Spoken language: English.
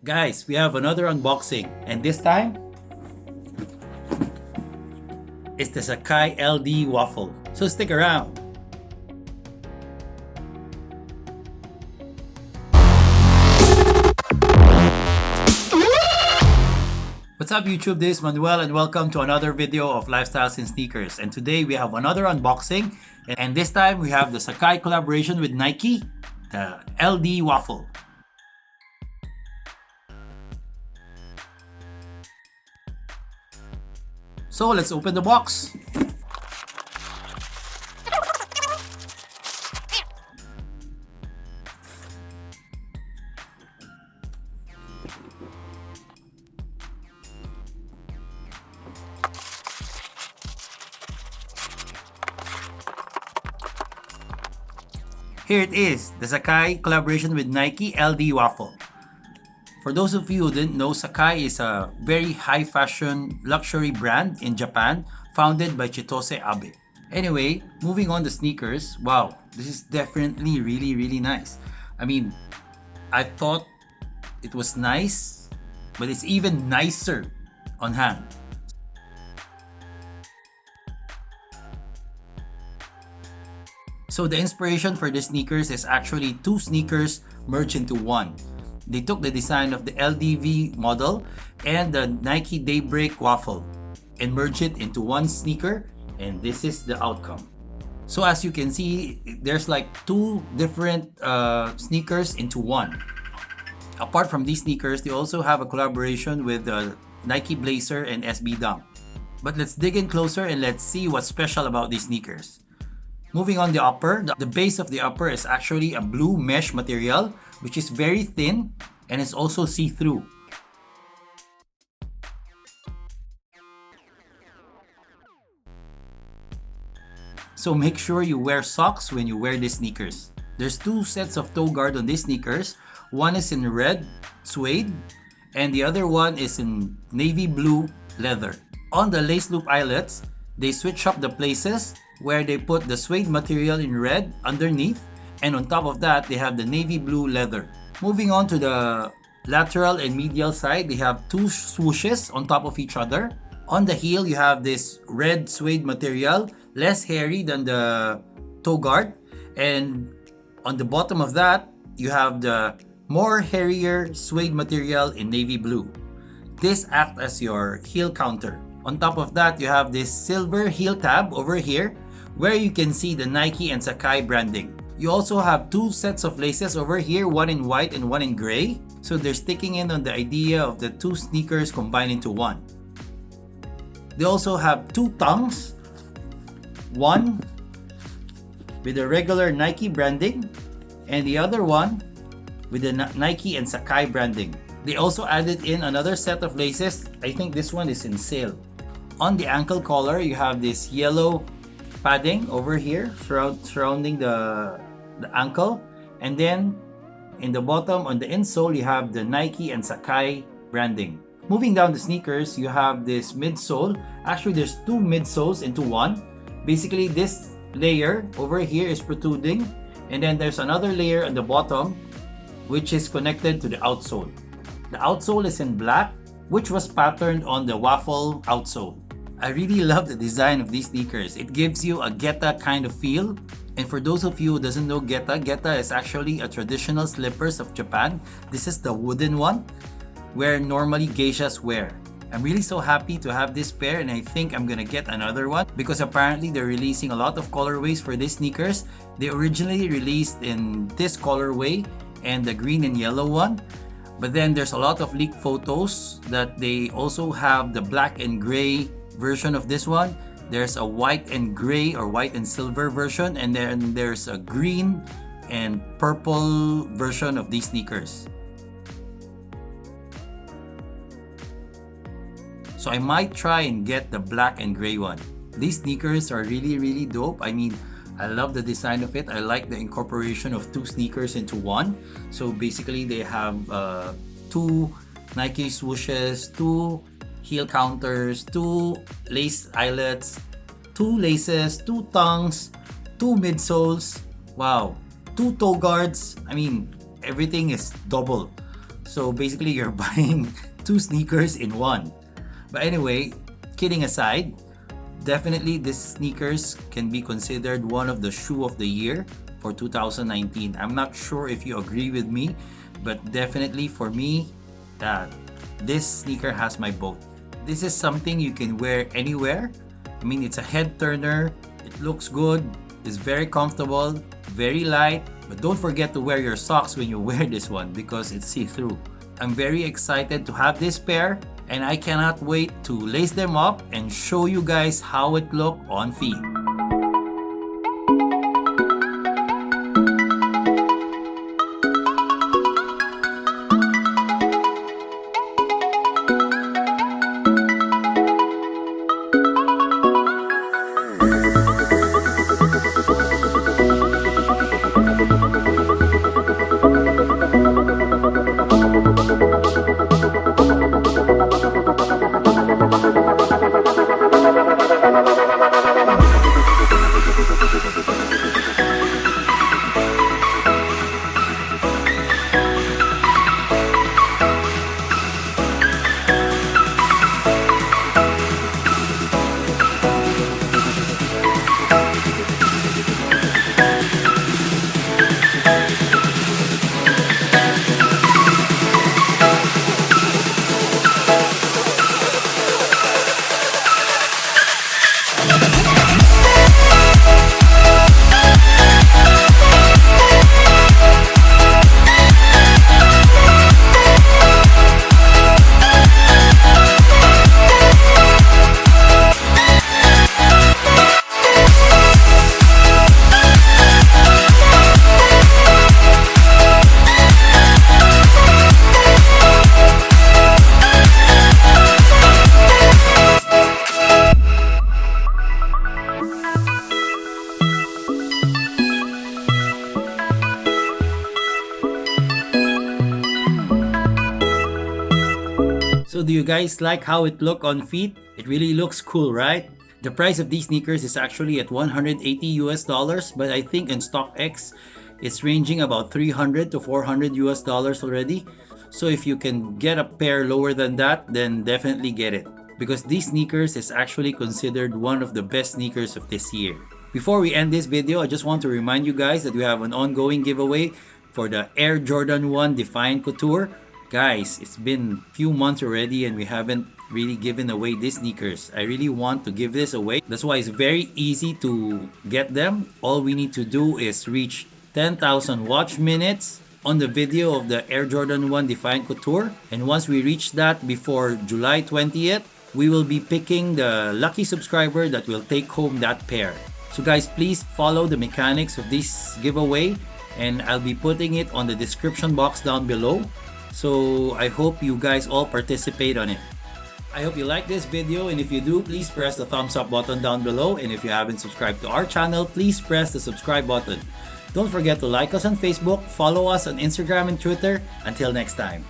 Guys, we have another unboxing, and this time it's the Sacai LD Waffle. So stick around. What's up YouTube, this is Manuel and welcome to another video of Lifestyles in Sneakers. And today we have another unboxing, and this time we have the Sacai collaboration with Nike, the LD Waffle. So let's open the box. Here it is, the Sacai collaboration with Nike LD Waffle. For those of you who didn't know, Sacai is a very high fashion luxury brand in Japan founded by Chitose Abe. Anyway, moving on to sneakers. Wow, this is definitely really nice. I mean, I thought it was nice, but it's even nicer on hand. So the inspiration for the sneakers is actually two sneakers merged into one. They took the design of the LDV model and the Nike Daybreak Waffle and merged it into one sneaker, and this is the outcome. So as you can see, there's like two different sneakers into one. Apart from these sneakers, they also have a collaboration with Nike Blazer and SB Dunk. But let's dig in closer and let's see what's special about these sneakers. Moving on the upper, the base of the upper is actually a blue mesh material, which is very thin and is also see-through. So make sure you wear socks when you wear these sneakers. There's two sets of toe guard on these sneakers. One is in red suede and the other one is in navy blue leather. On the lace loop eyelets, they switch up the places where they put the suede material in red underneath, and on top of that they have the navy blue leather. Moving on to the lateral and medial side, they have two swooshes on top of each other. On the heel you have this red suede material, less hairy than the toe guard, and on the bottom of that you have the more hairier suede material in navy blue. This acts as your heel counter. On top of that you have this silver heel tab over here where you can see the Nike and Sacai branding. You also have two sets of laces over here, one in white and one in gray. So they're sticking in on the idea of the two sneakers combined into one. They also have two tongues, one with the regular Nike branding and the other one with the Nike and Sacai branding. They also added in another set of laces. I think this one is in sale. On the ankle collar, you have this yellow padding over here surrounding the ankle, and then in the bottom on the insole you have the Nike and Sacai branding. Moving down the sneakers, you have this midsole. Actually there's two midsoles into one. Basically this layer over here is protruding, and then there's another layer on the bottom which is connected to the outsole. The outsole is in black, which was patterned on the waffle outsole. I really love the design of these sneakers. It gives you a geta kind of feel. And for those of you who doesn't know geta is actually a traditional slippers of Japan. This is the wooden one where normally geishas wear. I'm really so happy to have this pair, and I think I'm gonna get another one because apparently they're releasing a lot of colorways for these sneakers. They originally released in this colorway and the green and yellow one. But then there's a lot of leaked photos that they also have the black and gray version of this one. There's a white and gray or white and silver version, and then there's a green and purple version of these sneakers. So I might try and get the black and gray one. These sneakers are really dope. I mean, I love the design of it. I like the incorporation of two sneakers into one. So basically they have two Nike swooshes, two heel counters, two lace eyelets, two laces, two tongues, two midsoles, wow, two toe guards. I mean, everything is double. So basically you're buying 2 sneakers in one. But anyway, kidding aside, definitely these sneakers can be considered one of the shoe of the year for 2019. I'm not sure if you agree with me, but definitely for me, this sneaker has my vote. This is something you can wear anywhere. I mean, it's a head turner, it looks good, it's very comfortable, very light, but don't forget to wear your socks when you wear this one because it's see-through. I'm very excited to have this pair, and I cannot wait to lace them up and show you guys how it look on feet. So do you guys like how it look on feet? It really looks cool, right? The price of these sneakers is actually at $180 US, but I think in StockX it's ranging about $300 to $400 US already. So if you can get a pair lower than that, then definitely get it, because these sneakers is actually considered one of the best sneakers of this year. Before we end this video, I just want to remind you guys that we have an ongoing giveaway for the Air Jordan 1 Define Couture. Guys, it's been a few months already and we haven't really given away these sneakers. I really want to give this away. That's why it's very easy to get them. All we need to do is reach 10,000 watch minutes on the video of the Air Jordan 1 Define Couture. And once we reach that before July 20th, we will be picking the lucky subscriber that will take home that pair. So guys, please follow the mechanics of this giveaway and I'll be putting it on the description box down below. So I hope you guys all participate on it. I hope you like this video, and if you do, please press the thumbs up button down below, and if you haven't subscribed to our channel, please press the subscribe button. Don't forget to like us on Facebook, follow us on Instagram and Twitter. Until next time.